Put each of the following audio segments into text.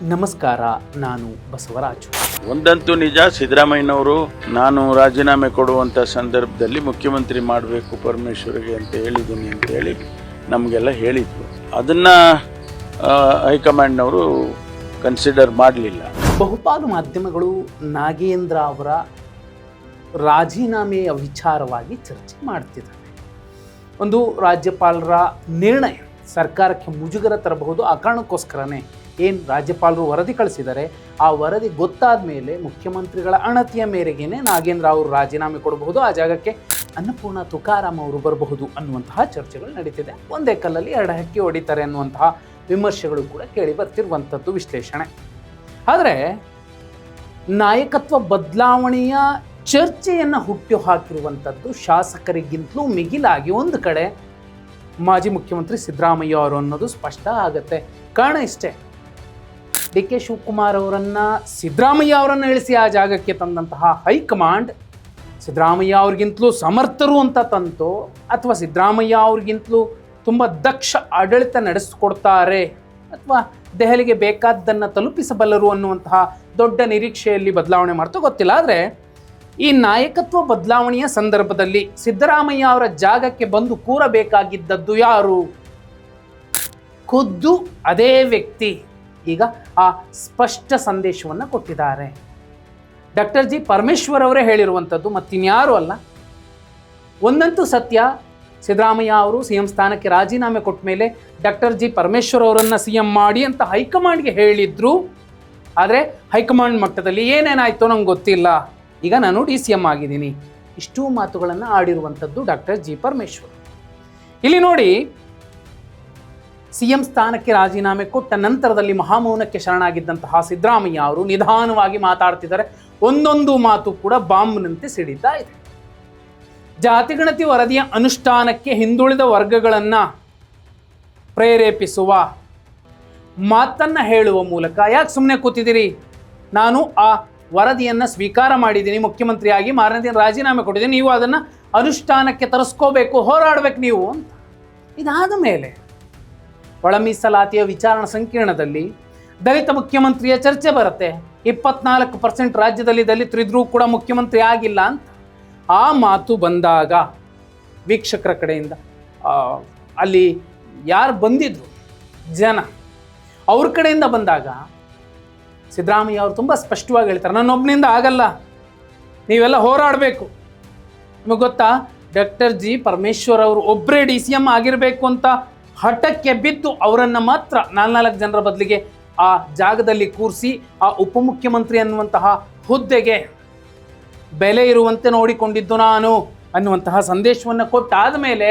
ನಮಸ್ಕಾರ, ನಾನು ಬಸವರಾಜು. ಒಂದಂತೂ ನಿಜ, ಸಿದ್ದರಾಮಯ್ಯನವರು ನಾನು ರಾಜೀನಾಮೆ ಕೊಡುವಂಥ ಸಂದರ್ಭದಲ್ಲಿ ಮುಖ್ಯಮಂತ್ರಿ ಮಾಡಬೇಕು ಪರಮೇಶ್ವರಿಗೆ ಅಂತ ಹೇಳಿದ್ದೀನಿ ಅಂತೇಳಿ ನಮಗೆಲ್ಲ ಹೇಳಿದರು. ಅದನ್ನು ಹೈಕಮಾಂಡ್ನವರು ಕನ್ಸಿಡರ್ ಮಾಡಲಿಲ್ಲ. ಬಹುಪಾಲು ಮಾಧ್ಯಮಗಳು ನಾಗೇಂದ್ರ ಅವರ ರಾಜೀನಾಮೆಯ ವಿಚಾರವಾಗಿ ಚರ್ಚೆ ಮಾಡ್ತಿದ್ದಾರೆ. ಒಂದು ರಾಜ್ಯಪಾಲರ ನಿರ್ಣಯ ಸರ್ಕಾರಕ್ಕೆ ಮುಜುಗರ ತರಬಹುದು. ಆ ಕಾರಣಕ್ಕೋಸ್ಕರನೇ ಏನು ರಾಜ್ಯಪಾಲರು ವರದಿ ಕಳಿಸಿದ್ದಾರೆ, ಆ ವರದಿ ಗೊತ್ತಾದ ಮೇಲೆ ಮುಖ್ಯಮಂತ್ರಿಗಳ ಅಣತಿಯ ಮೇರೆಗೇನೆ ನಾಗೇಂದ್ರ ಅವರು ರಾಜೀನಾಮೆ ಕೊಡಬಹುದು, ಆ ಜಾಗಕ್ಕೆ ಅನ್ನಪೂರ್ಣ ತುಕಾರಾಮ್ ಅವರು ಬರಬಹುದು ಅನ್ನುವಂತಹ ಚರ್ಚೆಗಳು ನಡೀತಿದೆ. ಒಂದೇ ಕಲ್ಲಲ್ಲಿ ಎರಡು ಹಕ್ಕಿ ಹೊಡಿತಾರೆ ಅನ್ನುವಂತಹ ವಿಮರ್ಶೆಗಳು ಕೂಡ ಕೇಳಿ ಬರ್ತಿರುವಂಥದ್ದು ವಿಶ್ಲೇಷಣೆ. ಆದರೆ ನಾಯಕತ್ವ ಬದಲಾವಣೆಯ ಚರ್ಚೆಯನ್ನು ಹುಟ್ಟು ಹಾಕಿರುವಂಥದ್ದು ಶಾಸಕರಿಗಿಂತಲೂ ಮಿಗಿಲಾಗಿ ಒಂದು ಕಡೆ ಮಾಜಿ ಮುಖ್ಯಮಂತ್ರಿ ಸಿದ್ದರಾಮಯ್ಯ ಅವರು ಅನ್ನೋದು ಸ್ಪಷ್ಟ ಆಗುತ್ತೆ. ಕಾರಣ ಇಷ್ಟೇ, ಡಿ ಕೆ ಶಿವಕುಮಾರ್ ಅವರನ್ನು ಸಿದ್ದರಾಮಯ್ಯ ಅವರನ್ನು ಇಳಿಸಿ ಆ ಜಾಗಕ್ಕೆ ತಂದಂತಹ ಹೈಕಮಾಂಡ್ ಸಿದ್ದರಾಮಯ್ಯ ಅವ್ರಿಗಿಂತಲೂ ಸಮರ್ಥರು ಅಂತ ತಂತೋ ಅಥವಾ ಸಿದ್ದರಾಮಯ್ಯ ಅವ್ರಿಗಿಂತಲೂ ತುಂಬ ದಕ್ಷ ಆಡಳಿತ ನಡೆಸಿಕೊಡ್ತಾರೆ ಅಥವಾ ದೆಹಲಿಗೆ ಬೇಕಾದ್ದನ್ನು ತಲುಪಿಸಬಲ್ಲರು ಅನ್ನುವಂತಹ ದೊಡ್ಡ ನಿರೀಕ್ಷೆಯಲ್ಲಿ ಬದಲಾವಣೆ ಮಾಡ್ತೋ ಗೊತ್ತಿಲ್ಲ. ಆದರೆ ಈ ನಾಯಕತ್ವ ಬದಲಾವಣೆಯ ಸಂದರ್ಭದಲ್ಲಿ ಸಿದ್ದರಾಮಯ್ಯ ಅವರ ಜಾಗಕ್ಕೆ ಬಂದು ಕೂರಬೇಕಾಗಿದ್ದದ್ದು ಯಾರು? ಖುದ್ದು ಅದೇ ವ್ಯಕ್ತಿ ಈಗ ಆ ಸ್ಪಷ್ಟ ಸಂದೇಶವನ್ನು ಕೊಟ್ಟಿದ್ದಾರೆ. ಡಾಕ್ಟರ್ ಜಿ ಪರಮೇಶ್ವರ್ ಅವರೇ ಹೇಳಿರುವಂಥದ್ದು, ಮತ್ತಿನ್ಯಾರೂ ಅಲ್ಲ. ಒಂದಂತೂ ಸತ್ಯ, ಸಿದ್ದರಾಮಯ್ಯ ಅವರು ಸಿ ಎಂ ಸ್ಥಾನಕ್ಕೆ ರಾಜೀನಾಮೆ ಕೊಟ್ಟ ಮೇಲೆ ಡಾಕ್ಟರ್ ಜಿ ಪರಮೇಶ್ವರ್ ಅವರನ್ನು ಸಿ ಎಂ ಮಾಡಿ ಅಂತ ಹೈಕಮಾಂಡ್ಗೆ ಹೇಳಿದ್ರು. ಆದರೆ ಹೈಕಮಾಂಡ್ ಮಟ್ಟದಲ್ಲಿ ಏನೇನಾಯ್ತೋ ನಂಗೆ ಗೊತ್ತಿಲ್ಲ, ಈಗ ನಾನು ಡಿ ಸಿ ಎಂ ಆಗಿದ್ದೀನಿ, ಇಷ್ಟೂ ಮಾತುಗಳನ್ನು ಆಡಿರುವಂಥದ್ದು ಡಾಕ್ಟರ್ ಜಿ ಪರಮೇಶ್ವರ್. ಇಲ್ಲಿ ನೋಡಿ, ಸಿ ಎಂ ಸ್ಥಾನಕ್ಕೆ ರಾಜೀನಾಮೆ ಕೊಟ್ಟ ನಂತರದಲ್ಲಿ ಮಹಾಮೌನಕ್ಕೆ ಶರಣಾಗಿದ್ದಂತಹ ಸಿದ್ದರಾಮಯ್ಯ ಅವರು ನಿಧಾನವಾಗಿ ಮಾತಾಡ್ತಿದ್ದಾರೆ. ಒಂದೊಂದು ಮಾತು ಕೂಡ ಬಾಂಬ್ನಂತೆ ಸಿಡಿತಾ ಇದೆ. ಜಾತಿಗಣತಿ ವರದಿಯ ಅನುಷ್ಠಾನಕ್ಕೆ ಹಿಂದುಳಿದ ವರ್ಗಗಳನ್ನು ಪ್ರೇರೇಪಿಸುವ ಮಾತನ್ನು ಹೇಳುವ ಮೂಲಕ ಯಾಕೆ ಸುಮ್ಮನೆ ಕೂತಿದ್ದೀರಿ, ನಾನು ಆ ವರದಿಯನ್ನು ಸ್ವೀಕಾರ ಮಾಡಿದ್ದೀನಿ, ಮುಖ್ಯಮಂತ್ರಿಯಾಗಿ ಮಾರನೇ ದಿನ ರಾಜೀನಾಮೆ ಕೊಟ್ಟಿದ್ದೀನಿ, ನೀವು ಅದನ್ನು ಅನುಷ್ಠಾನಕ್ಕೆ ತರಿಸ್ಕೋಬೇಕು, ಹೋರಾಡಬೇಕು ನೀವು ಅಂತ. ಇದಾದ ಮೇಲೆ ಒಳ ಮೀಸಲಾತಿಯ ವಿಚಾರಣಾ ಸಂಕಿರಣದಲ್ಲಿ ದಲಿತ ಮುಖ್ಯಮಂತ್ರಿಯ ಚರ್ಚೆ ಬರುತ್ತೆ. 24% ರಾಜ್ಯದಲ್ಲಿ ದಲಿತರಿದ್ರೂ ಕೂಡ ಮುಖ್ಯಮಂತ್ರಿ ಆಗಿಲ್ಲ ಅಂತ. ಆ ಮಾತು ಬಂದಾಗ ವೀಕ್ಷಕರ ಕಡೆಯಿಂದ ಅಲ್ಲಿ ಯಾರು ಬಂದಿದ್ರು ಜನ, ಅವ್ರ ಕಡೆಯಿಂದ ಬಂದಾಗ ಸಿದ್ದರಾಮಯ್ಯ ಅವರು ತುಂಬ ಸ್ಪಷ್ಟವಾಗಿ ಹೇಳ್ತಾರೆ, ನನ್ನೊಬ್ಬನಿಂದ ಆಗಲ್ಲ, ನೀವೆಲ್ಲ ಹೋರಾಡಬೇಕು. ನಿಮಗೆ ಗೊತ್ತಾ, ಡಾಕ್ಟರ್ ಜಿ ಪರಮೇಶ್ವರ್ ಅವರು ಒಬ್ಬರೇ ಡಿ ಸಿ ಎಂ ಆಗಿರಬೇಕು ಅಂತ ಹಠಕ್ಕೆ ಬಿದ್ದು ಅವರನ್ನು ಮಾತ್ರ 4 ಜನರ ಬದಲಿಗೆ ಆ ಜಾಗದಲ್ಲಿ ಕೂರಿಸಿ ಆ ಉಪಮುಖ್ಯಮಂತ್ರಿ ಅನ್ನುವಂತಹ ಹುದ್ದೆಗೆ ಬೆಲೆ ಇರುವಂತೆ ನೋಡಿಕೊಂಡಿದ್ದು ನಾನು ಅನ್ನುವಂತಹ ಸಂದೇಶವನ್ನು ಕೊಟ್ಟಾದ ಮೇಲೆ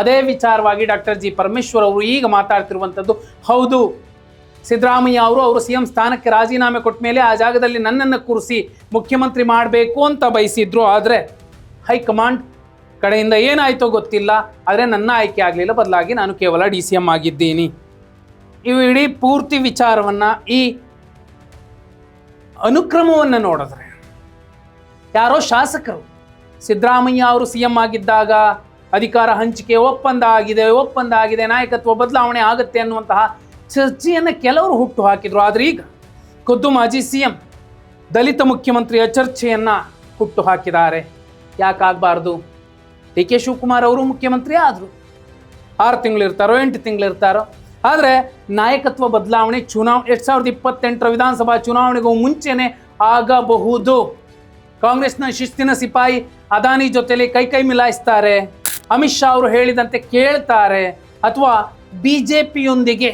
ಅದೇ ವಿಚಾರವಾಗಿ ಡಾಕ್ಟರ್ ಜಿ ಪರಮೇಶ್ವರ್ ಅವರು ಈಗ ಮಾತಾಡ್ತಿರುವಂಥದ್ದು, ಹೌದು ಸಿದ್ದರಾಮಯ್ಯ ಅವರು ಸಿ ಎಂ ಸ್ಥಾನಕ್ಕೆ ರಾಜೀನಾಮೆ ಕೊಟ್ಟ ಮೇಲೆ ಆ ಜಾಗದಲ್ಲಿ ನನ್ನನ್ನು ಕೂರಿಸಿ ಮುಖ್ಯಮಂತ್ರಿ ಮಾಡಬೇಕು ಅಂತ ಬಯಸಿದ್ರು. ಆದರೆ ಹೈಕಮಾಂಡ್ ಕಡೆಯಿಂದ ಏನಾಯಿತೋ ಗೊತ್ತಿಲ್ಲ, ಆದರೆ ನನ್ನ ಆಯ್ಕೆ ಆಗಲಿಲ್ಲ, ಬದಲಾಗಿ ನಾನು ಕೇವಲ ಡಿ ಸಿ ಎಂ ಆಗಿದ್ದೀನಿ. ಇವು ಇಡೀ ಪೂರ್ತಿ ವಿಚಾರವನ್ನು, ಈ ಅನುಕ್ರಮವನ್ನು ನೋಡಿದ್ರೆ ಯಾರೋ ಶಾಸಕರು ಸಿದ್ದರಾಮಯ್ಯ ಅವರು ಸಿ ಎಂ ಆಗಿದ್ದಾಗ ಅಧಿಕಾರ ಹಂಚಿಕೆ ಒಪ್ಪಂದ ಆಗಿದೆ, ನಾಯಕತ್ವ ಬದಲಾವಣೆ ಆಗುತ್ತೆ ಅನ್ನುವಂತಹ ಚರ್ಚೆಯನ್ನು ಕೆಲವರು ಹುಟ್ಟು ಹಾಕಿದ್ರು. ಆದರೆ ಈಗ ಖುದ್ದು ಮಾಜಿ ಸಿ ಎಂ ದಲಿತ ಮುಖ್ಯಮಂತ್ರಿಯ ಚರ್ಚೆಯನ್ನು ಹುಟ್ಟು ಹಾಕಿದ್ದಾರೆ. ಯಾಕಾಗಬಾರ್ದು? ಡಿ ಕೆ ಶಿವಕುಮಾರ್ ಅವರು ಮುಖ್ಯಮಂತ್ರಿ ಆದರು, 6 ತಿಂಗಳಿರ್ತಾರೋ 8 ತಿಂಗಳಿರ್ತಾರೋ. ಆದರೆ ನಾಯಕತ್ವ ಬದಲಾವಣೆ 2028 ವಿಧಾನಸಭಾ ಚುನಾವಣೆಗೂ ಮುಂಚೆನೇ ಆಗಬಹುದು. ಕಾಂಗ್ರೆಸ್ನ ಶಿಸ್ತಿನ ಸಿಪಾಯಿ ಅದಾನಿ ಜೊತೆಲಿ ಕೈ ಮಿಲಾಯಿಸ್ತಾರೆ, ಅಮಿತ್ ಶಾ ಅವರು ಹೇಳಿದಂತೆ ಕೇಳ್ತಾರೆ, ಅಥವಾ BJPಯೊಂದಿಗೆ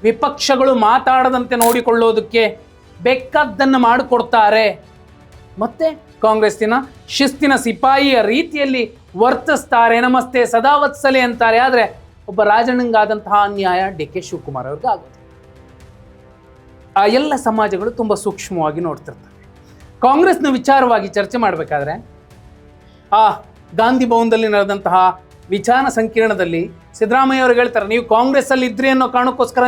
ವಿಪಕ್ಷಗಳು ಮಾತಾಡದಂತೆ ನೋಡಿಕೊಳ್ಳೋದಕ್ಕೆ ಬೇಕಾದ್ದನ್ನು ಮಾಡಿಕೊಡ್ತಾರೆ, ಮತ್ತೆ ಕಾಂಗ್ರೆಸ್ಸಿನ ಶಿಸ್ತಿನ ಸಿಪಾಯಿಯ ರೀತಿಯಲ್ಲಿ ವರ್ತಿಸ್ತಾರೆ, ನಮಸ್ತೆ ಸದಾವತ್ಸಲೆ ಅಂತಾರೆ. ಆದರೆ ಒಬ್ಬ ರಾಜಣ್ಣಂಗಾದಂತಹ ಅನ್ಯಾಯ ಡಿ ಕೆ ಶಿವಕುಮಾರ್ ಅವ್ರಿಗೆ ಆಗುತ್ತೆ. ಆ ಎಲ್ಲ ಸಮಾಜಗಳು ತುಂಬ ಸೂಕ್ಷ್ಮವಾಗಿ ನೋಡ್ತಿರ್ತವೆ. ಕಾಂಗ್ರೆಸ್ನ ವಿಚಾರವಾಗಿ ಚರ್ಚೆ ಮಾಡಬೇಕಾದ್ರೆ ಆ ಗಾಂಧಿ ಭವನದಲ್ಲಿ ನಡೆದಂತಹ ವಿಚಾರ ಸಂಕಿರಣದಲ್ಲಿ ಸಿದ್ದರಾಮಯ್ಯ ಅವರು ಹೇಳ್ತಾರೆ, ನೀವು ಕಾಂಗ್ರೆಸ್ಸಲ್ಲಿ ಇದ್ರಿ ಅನ್ನೋ ಕಾರಣಕ್ಕೋಸ್ಕರ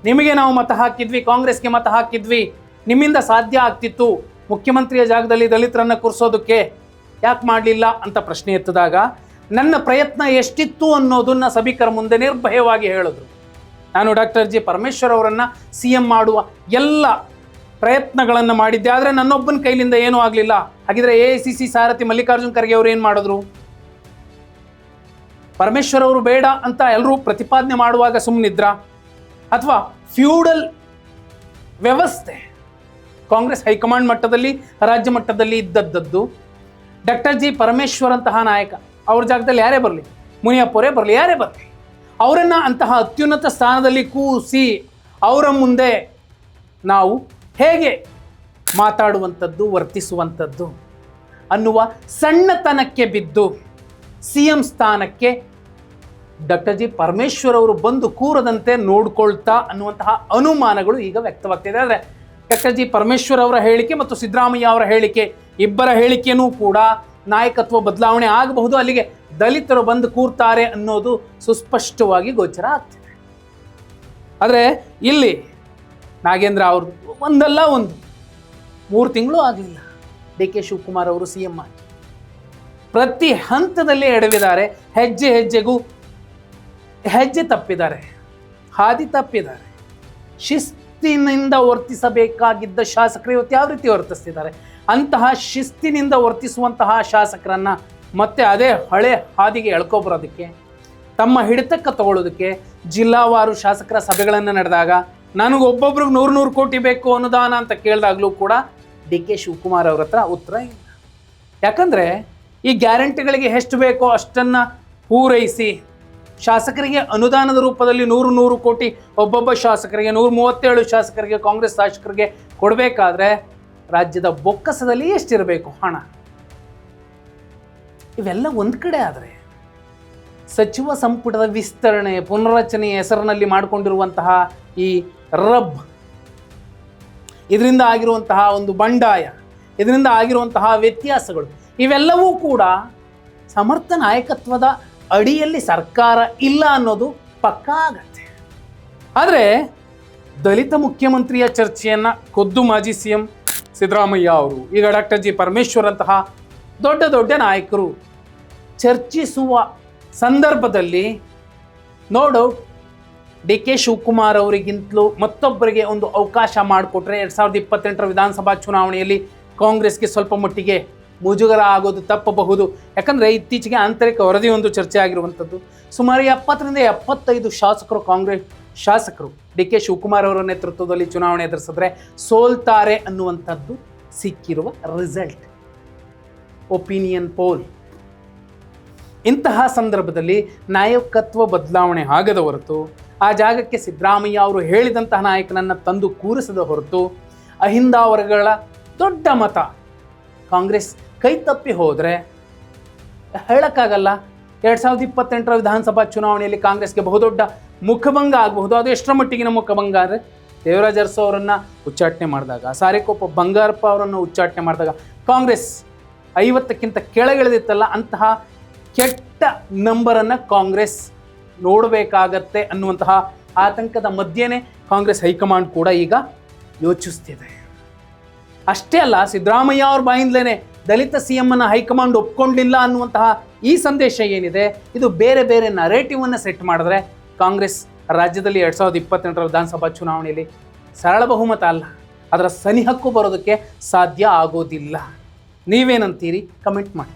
ನಿಮಗೆ ನಾವು ಮತ ಹಾಕಿದ್ವಿ, ಕಾಂಗ್ರೆಸ್ಗೆ ಮತ ಹಾಕಿದ್ವಿ, ನಿಮ್ಮಿಂದ ಸಾಧ್ಯ ಆಗ್ತಿತ್ತು ಮುಖ್ಯಮಂತ್ರಿಯ ಜಾಗದಲ್ಲಿ ದಲಿತರನ್ನು ಕೂರಿಸೋದಕ್ಕೆ, ಯಾಕೆ ಮಾಡಲಿಲ್ಲ ಅಂತ ಪ್ರಶ್ನೆ ಎತ್ತಿದಾಗ ನನ್ನ ಪ್ರಯತ್ನ ಎಷ್ಟಿತ್ತು ಅನ್ನೋದನ್ನು ಸಭಿಕರ ಮುಂದೆ ನಿರ್ಭಯವಾಗಿ ಹೇಳಿದ್ರು. ನಾನು ಡಾಕ್ಟರ್ ಜಿ ಪರಮೇಶ್ವರ್ ಅವರನ್ನು CM ಮಾಡುವ ಎಲ್ಲ ಪ್ರಯತ್ನಗಳನ್ನು ಮಾಡಿದ್ದೆ, ಆದರೆ ನನ್ನೊಬ್ಬನ ಕೈಲಿಂದ ಏನೂ ಆಗಲಿಲ್ಲ. ಹಾಗಿದ್ರೆ AICC ಸಾರಥಿ ಮಲ್ಲಿಕಾರ್ಜುನ್ ಖರ್ಗೆ ಅವರು ಏನು ಮಾಡಿದ್ರು? ಪರಮೇಶ್ವರ್ ಅವರು ಬೇಡ ಅಂತ ಎಲ್ಲರೂ ಪ್ರತಿಪಾದನೆ ಮಾಡುವಾಗ ಸುಮ್ಮನಿದ್ರ? ಅಥವಾ ಫ್ಯೂಡಲ್ ವ್ಯವಸ್ಥೆ ಕಾಂಗ್ರೆಸ್ ಹೈಕಮಾಂಡ್ ಮಟ್ಟದಲ್ಲಿ, ರಾಜ್ಯ ಮಟ್ಟದಲ್ಲಿ ಇದ್ದದ್ದು? ಡಾಕ್ಟರ್ ಜಿ ಪರಮೇಶ್ವರ್ ಅಂತಹ ನಾಯಕ ಅವ್ರ ಜಾಗದಲ್ಲಿ ಯಾರೇ ಬರಲಿ, ಮುನಿಯಪ್ಪರೇ ಬರಲಿ, ಯಾರೇ ಬರಲಿ, ಅವರನ್ನು ಅಂತಹ ಅತ್ಯುನ್ನತ ಸ್ಥಾನದಲ್ಲಿ ಕೂರಿಸಿ ಅವರ ಮುಂದೆ ನಾವು ಹೇಗೆ ಮಾತಾಡುವಂಥದ್ದು, ವರ್ತಿಸುವಂಥದ್ದು ಅನ್ನುವ ಸಣ್ಣತನಕ್ಕೆ ಬಿದ್ದು CM ಸ್ಥಾನಕ್ಕೆ ಡಾಕ್ಟರ್ ಜಿ ಪರಮೇಶ್ವರ್ ಅವರು ಬಂದು ಕೂರದಂತೆ ನೋಡ್ಕೊಳ್ತಾ ಅನ್ನುವಂತಹ ಅನುಮಾನಗಳು ಈಗ ವ್ಯಕ್ತವಾಗ್ತಿದೆ. ಆದರೆ ಡಾಕ್ಟರ್ ಜಿ ಪರಮೇಶ್ವರ್ ಅವರ ಹೇಳಿಕೆ ಮತ್ತು ಸಿದ್ದರಾಮಯ್ಯ ಅವರ ಹೇಳಿಕೆ, ಇಬ್ಬರ ಹೇಳಿಕೆಯೂ ಕೂಡ ನಾಯಕತ್ವ ಬದಲಾವಣೆ ಆಗಬಹುದು, ಅಲ್ಲಿಗೆ ದಲಿತರು ಬಂದು ಕೂರ್ತಾರೆ ಅನ್ನೋದು ಸುಸ್ಪಷ್ಟವಾಗಿ ಗೋಚರ ಆಗ್ತಿದೆ. ಆದರೆ ಇಲ್ಲಿ ನಾಗೇಂದ್ರ ಅವರು ಒಂದಲ್ಲ ಒಂದು 3 ತಿಂಗಳು ಆಗಲಿಲ್ಲ DK ಶಿವಕುಮಾರ್ ಅವರು CM ಆಗಿ. ಪ್ರತಿ ಹಂತದಲ್ಲಿ ಎಡವಿದ್ದಾರೆ, ಹೆಜ್ಜೆ ಹೆಜ್ಜೆಗೂ ಹೆಜ್ಜೆ ತಪ್ಪಿದ್ದಾರೆ, ಹಾದಿ ತಪ್ಪಿದ್ದಾರೆ. ಶಿಸ್ತಿನಿಂದ ವರ್ತಿಸಬೇಕಾಗಿದ್ದ ಶಾಸಕರು ಇವತ್ತು ಯಾವ ರೀತಿ ವರ್ತಿಸ್ತಿದ್ದಾರೆ? ಅಂತಹ ಶಿಸ್ತಿನಿಂದ ವರ್ತಿಸುವಂತಹ ಶಾಸಕರನ್ನ ಮತ್ತೆ ಅದೇ ಹಳೆ ಹಾದಿಗೆ ಎಳ್ಕೊಬರೋದಕ್ಕೆ, ತಮ್ಮ ಹಿಡಿತಕ್ಕೆ ತಗೊಳ್ಳೋದಕ್ಕೆ ಜಿಲ್ಲಾವಾರು ಶಾಸಕರ ಸಭೆಗಳನ್ನು ನಡೆದಾಗ ನನಗೊಬ್ಬೊಬ್ರಿಗೆ 100 ಕೋಟಿ ಬೇಕು ಅನುದಾನ ಅಂತ ಕೇಳಿದಾಗಲೂ ಕೂಡ DK ಶಿವಕುಮಾರ್ ಅವ್ರ ಹತ್ರ ಉತ್ತರ ಇಲ್ಲ. ಯಾಕಂದರೆ ಈ ಗ್ಯಾರಂಟಿಗಳಿಗೆ ಎಷ್ಟು ಬೇಕೋ ಅಷ್ಟನ್ನು ಪೂರೈಸಿ ಶಾಸಕರಿಗೆ ಅನುದಾನದ ರೂಪದಲ್ಲಿ 100 ಕೋಟಿ ಒಬ್ಬೊಬ್ಬ ಶಾಸಕರಿಗೆ, 137 ಶಾಸಕರಿಗೆ, ಕಾಂಗ್ರೆಸ್ ಶಾಸಕರಿಗೆ ಕೊಡಬೇಕಾದ್ರೆ ರಾಜ್ಯದ ಬೊಕ್ಕಸದಲ್ಲಿ ಎಷ್ಟಿರಬೇಕು ಹಣ? ಇವೆಲ್ಲ ಒಂದು ಕಡೆ ಆದರೆ ಸಚಿವ ಸಂಪುಟದ ವಿಸ್ತರಣೆ, ಪುನರ್ರಚನೆಯ ಹೆಸರಿನಲ್ಲಿ ಮಾಡಿಕೊಂಡಿರುವಂತಹ ಈ ರಬ್, ಇದರಿಂದ ಆಗಿರುವಂತಹ ಒಂದು ಬಂಡಾಯ, ಇದರಿಂದ ಆಗಿರುವಂತಹ ವ್ಯತ್ಯಾಸಗಳು, ಇವೆಲ್ಲವೂ ಕೂಡ ಸಮರ್ಥ ನಾಯಕತ್ವದ ಅಡಿಯಲ್ಲಿ ಸರ್ಕಾರ ಇಲ್ಲ ಅನ್ನೋದು ಪಕ್ಕಾ ಆಗತ್ತೆ. ಆದರೆ ದಲಿತ ಮುಖ್ಯಮಂತ್ರಿಯ ಚರ್ಚೆಯನ್ನು ಖುದ್ದು ಮಾಜಿ CM ಸಿದ್ದರಾಮಯ್ಯ ಅವರು, ಈಗ ಡಾಕ್ಟರ್ ಜಿ ಪರಮೇಶ್ವರ್ ಅಂತಹ ದೊಡ್ಡ ದೊಡ್ಡ ನಾಯಕರು ಚರ್ಚಿಸುವ ಸಂದರ್ಭದಲ್ಲಿ ನೋ ಡೌಟ್ DK ಶಿವಕುಮಾರ್ ಅವರಿಗಿಂತಲೂ ಮತ್ತೊಬ್ಬರಿಗೆ ಒಂದು ಅವಕಾಶ ಮಾಡಿಕೊಟ್ರೆ 2028ರ ವಿಧಾನಸಭಾ ಚುನಾವಣೆಯಲ್ಲಿ ಕಾಂಗ್ರೆಸ್ಗೆ ಸ್ವಲ್ಪ ಮಟ್ಟಿಗೆ ಮುಜುಗರ ಆಗೋದು ತಪ್ಪಬಹುದು. ಯಾಕಂದರೆ ಇತ್ತೀಚೆಗೆ ಆಂತರಿಕ ವರದಿಯೊಂದು ಚರ್ಚೆ ಆಗಿರುವಂಥದ್ದು, ಸುಮಾರು 70ರಿಂದ 75 ಶಾಸಕರು, ಕಾಂಗ್ರೆಸ್ ಶಾಸಕರು DK ಶಿವಕುಮಾರ್ ಅವರ ನೇತೃತ್ವದಲ್ಲಿ ಚುನಾವಣೆ ಎದುರಿಸಿದ್ರೆ ಸೋಲ್ತಾರೆ ಅನ್ನುವಂಥದ್ದು ಸಿಕ್ಕಿರುವ ರಿಸಲ್ಟ್, ಒಪಿನಿಯನ್ ಪೋಲ್. ಇಂತಹ ಸಂದರ್ಭದಲ್ಲಿ ನಾಯಕತ್ವ ಬದಲಾವಣೆ ಆಗದ ಹೊರತು, ಆ ಜಾಗಕ್ಕೆ ಸಿದ್ದರಾಮಯ್ಯ ಅವರು ಹೇಳಿದಂತಹ ನಾಯಕನನ್ನು ತಂದು ಕೂರಿಸದ ಹೊರತು, ಅಹಿಂದ ವರ್ಗಗಳ ದೊಡ್ಡ ಮತ ಕಾಂಗ್ರೆಸ್ ಕೈ ತಪ್ಪಿ ಹೋದರೆ ಹೇಳೋಕ್ಕಾಗಲ್ಲ. 2028ರ ವಿಧಾನಸಭಾ ಚುನಾವಣೆಯಲ್ಲಿ ಕಾಂಗ್ರೆಸ್ಗೆ ಬಹುದೊಡ್ಡ ಮುಖಭಂಗ ಆಗಬಹುದು. ಅದು ಎಷ್ಟರ ಮಟ್ಟಿಗಿನ ಮುಖಭಂಗ ಅಂದರೆ, ದೇವರಾಜ ಅರಸು ಅವರನ್ನು ಉಚ್ಚಾಟನೆ ಮಾಡಿದಾಗ, ಸಾರೇಕೊಪ್ಪ ಬಂಗಾರಪ್ಪ ಅವರನ್ನು ಉಚ್ಚಾಟನೆ ಮಾಡಿದಾಗ ಕಾಂಗ್ರೆಸ್ 50ಕ್ಕಿಂತ ಕೆಳಗಿಳಿದಿತ್ತಲ್ಲ, ಅಂತಹ ಕೆಟ್ಟ ನಂಬರನ್ನು ಕಾಂಗ್ರೆಸ್ ನೋಡಬೇಕಾಗತ್ತೆ ಅನ್ನುವಂತಹ ಆತಂಕದ ಮಧ್ಯೆನೇ ಕಾಂಗ್ರೆಸ್ ಹೈಕಮಾಂಡ್ ಕೂಡ ಈಗ ಯೋಚಿಸ್ತಿದೆ. ಅಷ್ಟೇ ಅಲ್ಲ, ಸಿದ್ದರಾಮಯ್ಯ ಅವ್ರ ಬಾಯಿಂದಲೇ ದಲಿತ CM ಅನ್ನು ಹೈಕಮಾಂಡ್ ಒಪ್ಕೊಂಡಿಲ್ಲ ಅನ್ನುವಂತಹ ಈ ಸಂದೇಶ ಏನಿದೆ, ಇದು ಬೇರೆ ಬೇರೆ ನರೇಟಿವನ್ನು ಸೆಟ್ ಮಾಡಿದ್ರೆ ಕಾಂಗ್ರೆಸ್ ರಾಜ್ಯದಲ್ಲಿ 2028ರ ವಿಧಾನಸಭಾ ಚುನಾವಣೆಯಲ್ಲಿ ಸರಳ ಬಹುಮತ ಅಲ್ಲ, ಅದರ ಸನಿಹಕ್ಕೂ ಬರೋದಕ್ಕೆ ಸಾಧ್ಯ ಆಗೋದಿಲ್ಲ. ನೀವೇನಂತೀರಿ? ಕಮೆಂಟ್ ಮಾಡಿ.